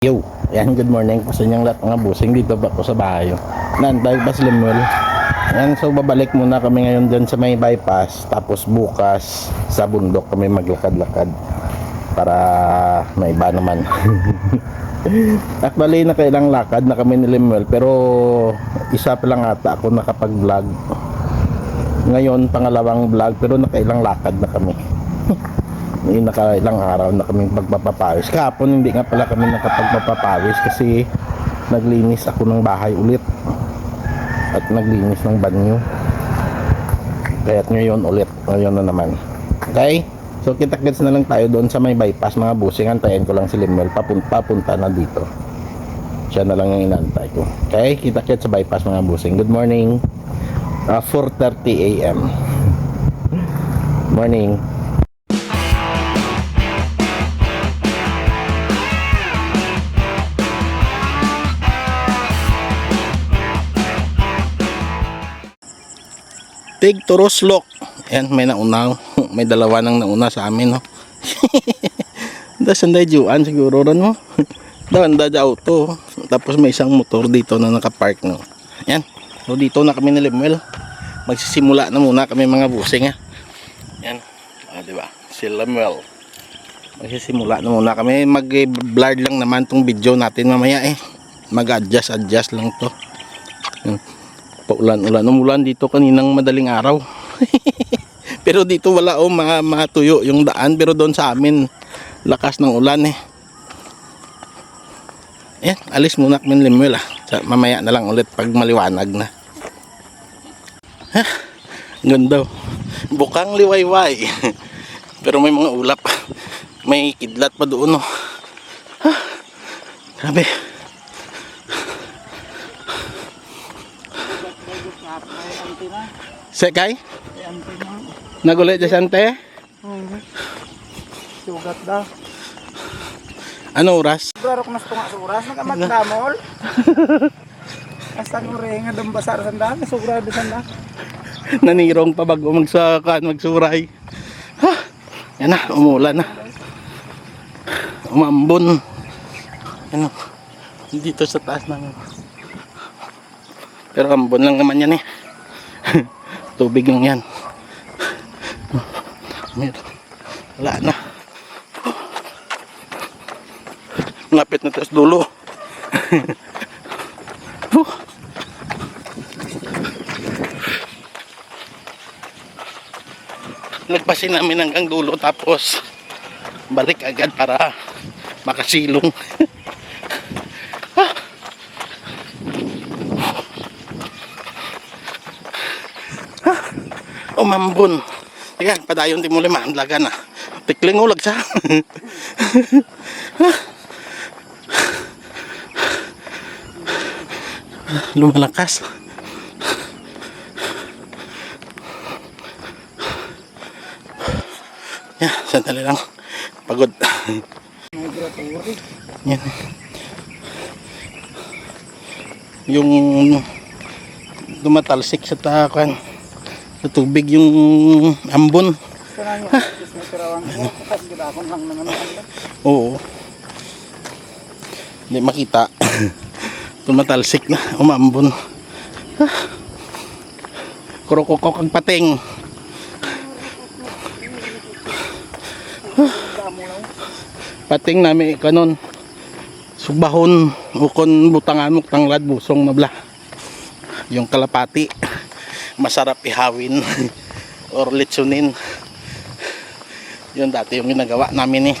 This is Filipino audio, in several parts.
Yo, yan, good morning po sa inyong lahat mga busing. Dito ba po sa bahay Nantay Baslimol. Yan, so babalik muna kami ngayon dyan sa may bypass. Tapos bukas sa bundok kami maglakad-lakad para may iba naman. Actually nakailang lakad na kami ni Limuel, pero isa pa lang ata ako nakapag-vlog. Ngayon pangalawang vlog, pero nakailang lakad na kami. May nakailang araw na kami pagpapapawis. Kahapon hindi nga pala kami nakapagpapapawis kasi naglinis ako ng bahay ulit at naglinis ng banyo. Kaya't ngayon ulit, ngayon na naman. Okay, so kita-kits na lang tayo doon sa may bypass mga busing. Antayin ko lang si Limuel, papunta na dito. Siya na lang yung inantay ko. Okay, kita-kits sa bypass mga busing. Good morning. 4:30 AM. Morning. Tig Turoslok. Ayan, may nauna. May dalawa nang nauna sa amin, no. Sanday juan siguro ron, no. Danda auto. Tapos may isang motor dito na nakapark, no. Ayan. So dito na kami ni Limuel. Magsisimula na muna kami mga busing, ha. Ayan. Di ba? Si Limuel. Magsisimula na muna kami. Mag-blur lang naman tong video natin mamaya, eh. Mag-adjust lang to. Ayan. Paulan-ulan. Umulan dito kaninang madaling araw. Pero dito wala matuyo yung daan. Pero doon sa amin lakas ng ulan, eh. Ayan, alis muna kami ni Limuel, mamaya na lang ulit pag maliwanag na. Ganda. Bukang liwayway. Pero may mga ulap. May kidlat pa doon, no. Grabe. Sekay? Nagulit dyan sante? Sugat daw. Ano oras? Barok na sa oras. Nakamatlamol. Hasta ko rin nga dumbasar sanda. Nasugrado sanda. Nanirong pa bago magsuray. Yan na, umulan na. Umambon. Ano? Dito sa taas namin. Pero ambon lang naman yan, eh. Tubig lang yan. Wala na. Lapit na tayo sa dulo. Nagpasin namin hanggang dulo tapos balik agad para makasilong. Umambon. Tiyan, padayon ti mo lima, laga na. Tikling ulag sa. Lumalakas. Yan, sandali lang. Pagod. Yan. Yung dumatalsik sa takan. Sa tubig yung ambon. Oo. Hindi makita. Tumatalsik na, umambon. Kurokokok ang pating. Pating namin kanon. Subahon ukon butangan mo tanglad busong mabla. Yung kalapati masarap ihawin or litsunin. Yun dati yung ginagawa namin, eh.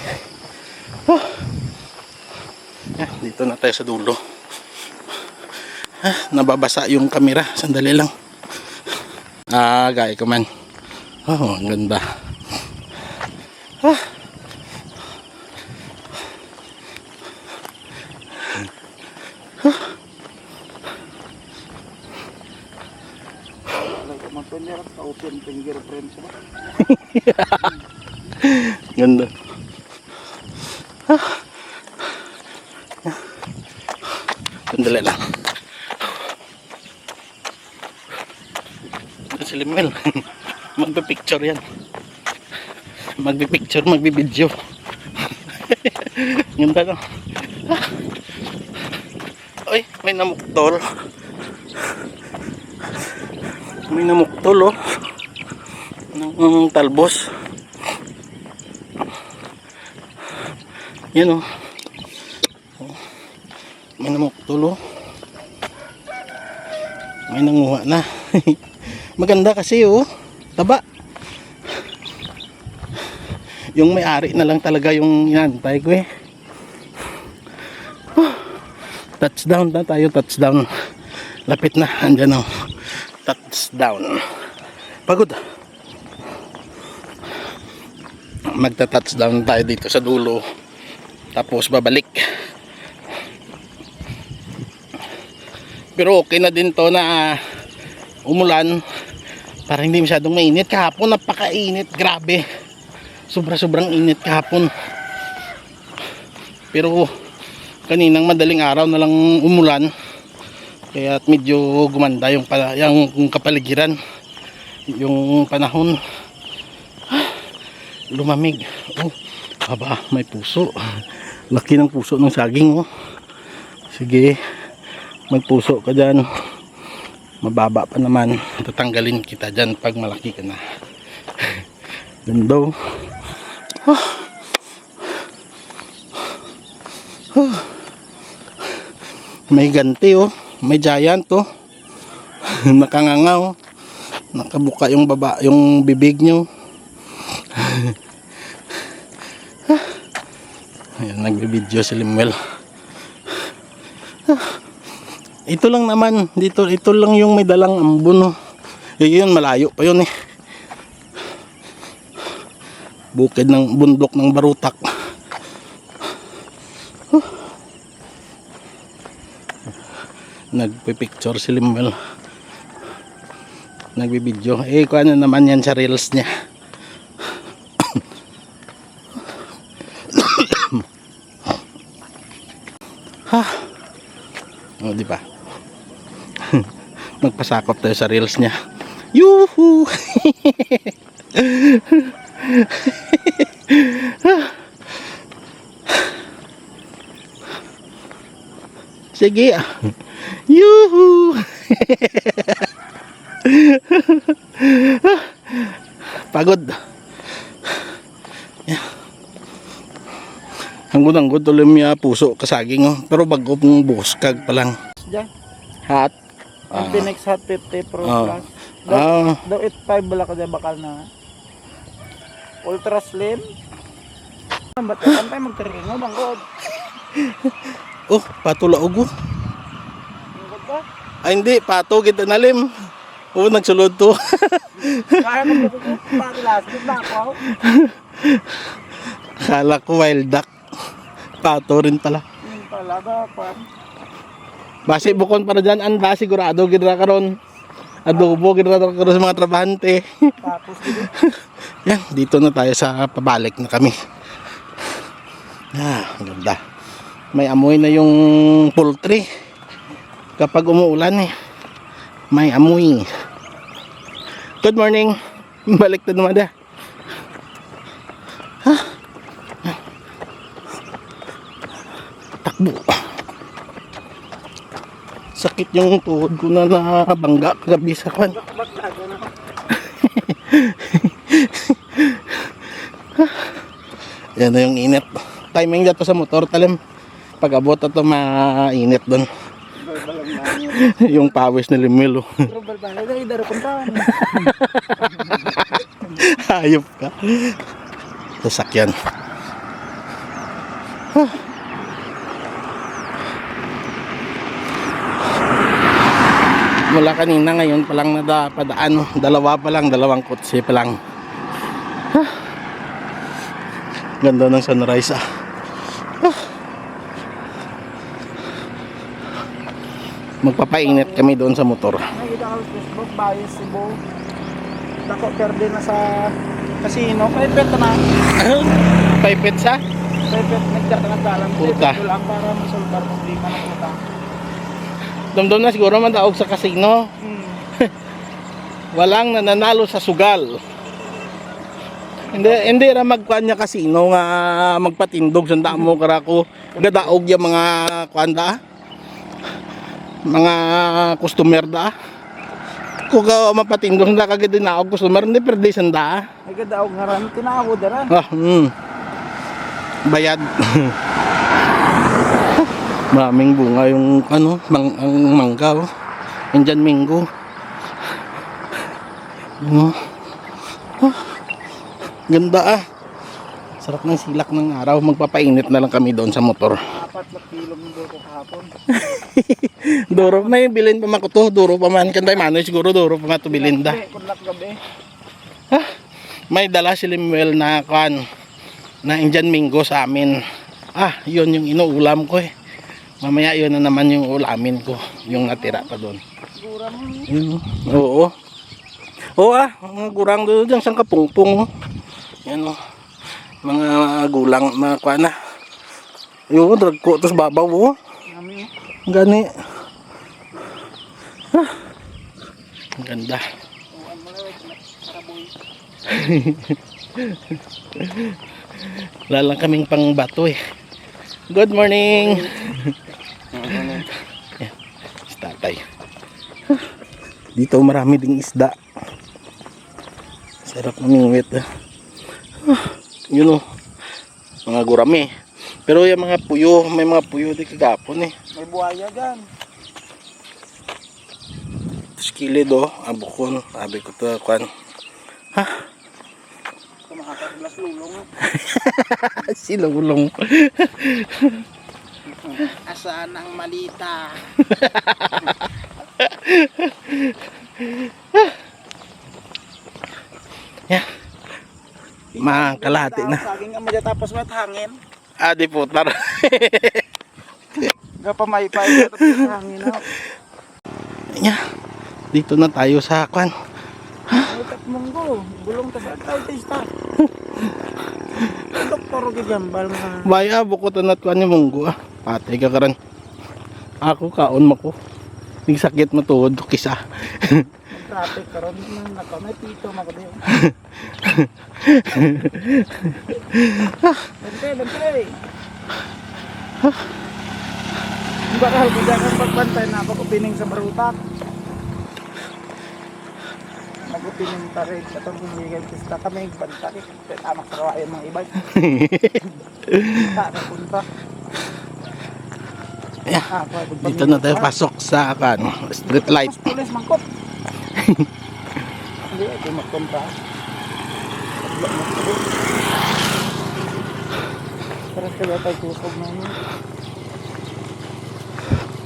Dito na tayo sa dulo. Nababasa yung kamera. Sandali lang. Gaya ko man. Ang ganda. Ganda. Sandali lang. Si Limuel. Magpipicture yan. Magpipicture, magbibideo. Ganda no. Ay, may namuktol. May namuktol, oh. Ng talbos. Yan, oh. May namuktol, oh. May nanguha na. Maganda kasi, oh. Taba. Yung may-ari na lang talaga yung inantay ko, eh. Touchdown na tayo, touchdown. Lapit na, andyan, oh. Touchdown. Pagod. Magta-touchdown tayo dito sa dulo. Tapos babalik. Pero okay na din to na umulan para hindi masyadong mainit. Kahapon napakainit, grabe. Sobrang init kahapon. Pero kaninang madaling araw na lang umulan. Kaya medyo gumanda yung kapaligiran. Yung panahon. Lumamig. Oh, aba, may puso. Laki ng puso ng saging, oh. Sige. May puso ka dyan. Mababa pa naman. Tatanggalin kita dyan pag malaki ka na. Ganda, oh. May ganti, oh. May giant, oh. Nakangangaw. Nakabuka yung yung bibig nyo. Ayan, nagbibideo si Limuel. Ito lang naman. Dito, ito lang yung may dalang ambon, oh. Yun, malayo pa yun, eh. Bukid ng bundok ng Barutak. Nagpipicture si Limuel. Nagbibideo. Eh, kung ano naman yan sa reels niya. Ha? O, di ba? Magpasakop tayo sa reels niya. Yuhu! Sige. Yuhu! Pagod. Hanggod tuloy miya puso kasaging, oh. Pero bago pong buskag pa lang. Diyan. Hot. Infinix Hot 50 Pro Ah. Plus. Ah. Daw 85 bala ka dyan bakal na. Ultra slim. Ba't tayo magtaringo bang god? Oh, patulaog, oh. Ang god ba? Ay hindi, pato kita nalim. Oh, nagsulod to. Kaya ko dito ko patilastik na ako. Kala ko wild duck. Pato rin pala. Yun talaga pan. Basi bukon para dyan, anda sigurado ginra karon. Adobo ginra karon sa mga trabahante. Tapos dito. Yan, dito na tayo sa pabalik na kami. Ah, ang ganda. May amoy na yung poultry. Kapag umuulan, eh. May amoy. Good morning. Balik na naman, ah. Takbo. Sakit yung tuhod ko na nabangga kagabi sa kwan. Yan na yung init. Timing dito sa motor talim. Pag abot ito mainit doon. Yung pawis ni Limilo. Pero balbalay dahil daro punta. Hayop ka. Sasakyan. Mula kanina ngayon pa lang padaan. Dalawa pa lang, dalawang kotse pa lang. Ganda ng sunrise, ah. Magpapainit kami doon sa motor. Nakita ko sa Facebook, bias si Bo. Dako perde na sa casino. Pwede na. Paipit sa? Pwede nagdara na dalan. Puta. Pwede lang para masolbar problema ng utang. Damdam na siguro man daog sa casino. Walang nananalo sa sugal. Hindi ra magkuan niya casino nga magpatindog sanda mo karako gadaog yung mga kuan da. mga customer da. Kung ka mapatindong na kagad din ako customer, hindi pwede sanda. Ay ganda ako ngaran, tinako dara. Bayad. Maraming bunga yung ano, ang mangga oh. Indian mango. Ganda ah. Sarap ng silak ng araw. Magpapainit na lang kami doon sa motor. 4 na kilo ng duro kahapon. Duro, may bilin pa man ko to. Duro pa man. Kanday manoy siguro duro pa man to bilin da. Kunlak gabi. May dala si Limuel na kan na Indian mango sa amin. Yun yung inuulam ko eh. Mamaya yun na naman yung ulamin ko. Yung natira pa doon. Gura mo. Oo. Oo mga gurang doon dyan sa kapungpong. Yan o. Mga gulang, mga kwa na. Yung drag ko, tapos babaw o. Nami. Gani. Ang ganda. Uwan mo na, karaboy. Wala lang kaming pang bato eh. Good morning. Yan, si tatay. Dito marami ding isda. Sarap namingwit. Yun o. Mga gurami. Pero yung mga puyo, may mga puyo di kagapon eh. May buhaya dyan. Tapos kilid o. Abukon. Sabi ko to, kwan. Kumakakaglas lulong. Silulong. Asaan ang malita? Yeah. Mga kalahati na. Saging ang madya tapos may hangin. Di putar. Gapamay pa ito tapos hangin na. Yeah. Dito na tayo sa kwan. Utak munggo. Bulong tas tayo tista. Doktor gigambal nga. Baya, bukod na kwan yung munggo. Patay ka karan. Ako kaon mo ko. Yung sakit mo tuhod, kisa. Traffic karon man nako may pito mako diyo. Bente. Bakal bidakan pagbantay na ako pining sa barutak. Nag-opining tarik atong hinggan kista kami bantay tamak sarawayan mga ibay. Punta. Dito na tayo pasok sa kan street light. Pulis mangkot. Hindi ako magkontra. Parang kaya tayo kusog na yun.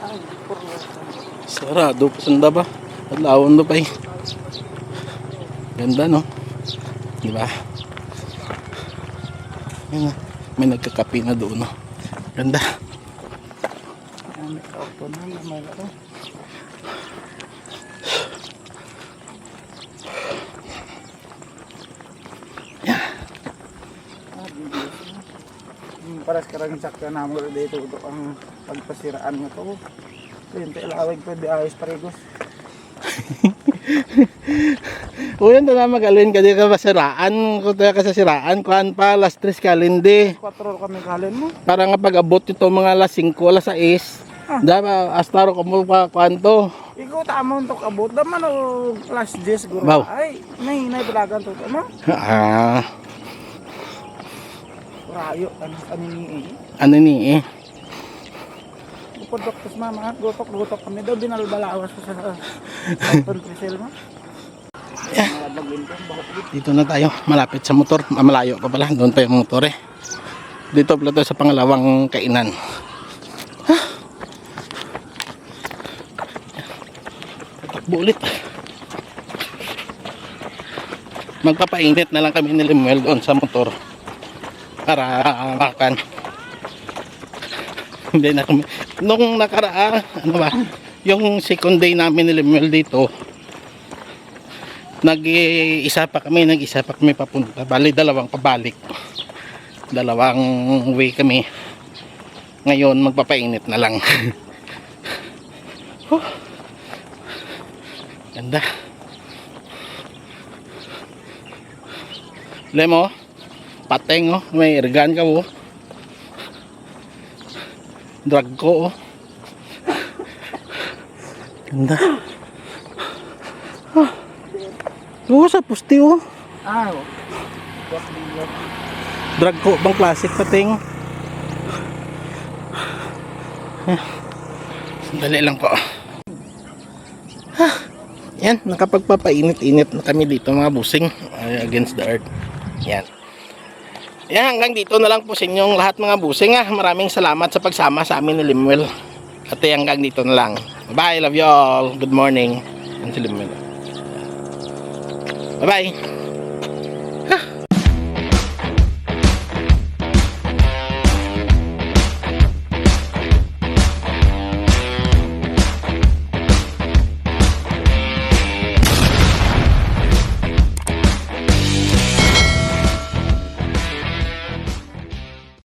Ay, puro. Sarado pa sanda ba? Adlawon do pa eh. Ganda no? Diba? Yan, may nagkakapi na doon no? Ganda. May auto na, may laro. Paras karang sakya na mo dito ito ang pagpasiraan nga to. Yun, ilawag pwede ayos parigos. Uyan na magalin ka di ka masiraan. Kung tayo ka sa siraan, kuhan pa, alas 3 kalindi. 4 kami kalin mo. Para nga pag-abot ito mga alas 5, alas 6. Dama, astaro ka mo pa kuhan to. Ikaw tamo untuk abot naman o class 10 guro. Wow. Ay, may palagan to ano? Rayo Ano ni eh? Bukod doktos mama, gutok kami daw binalbalawas ko sa Trisel mo. Dito na tayo, malapit sa motor. Malayo pa pala, doon pa yung motor eh. Dito pala tayo sa pangalawang kainan. Tatakbo ulit. Magpapainit na lang kami ni Limuel doon sa motor. Para makan. Hindi na kami. Nung nakaraan, ano ba, yung second day namin ni Limuel dito, nag-isa pa kami papunta. Bali, dalawang pabalik. Dalawang way kami. Ngayon, magpapainit na lang. Ganda. Lemo, pateng oh, may ergan ka oh. Drag ko oh. Ganda. Ah. Oo, sa pusti oh. Ah, oh. Gas bilog. Drag ko bang classic pating. Sandali lang po. Yan, nakapagpapainit-init na kami dito mga busing against the earth. Yan. Yan, hanggang dito na lang po sa inyong lahat mga busing. Maraming salamat sa pagsama sa amin ni Limuel. At hanggang dito na lang. Bye, love you all. Good morning. Yan si Limuel. Bye-bye.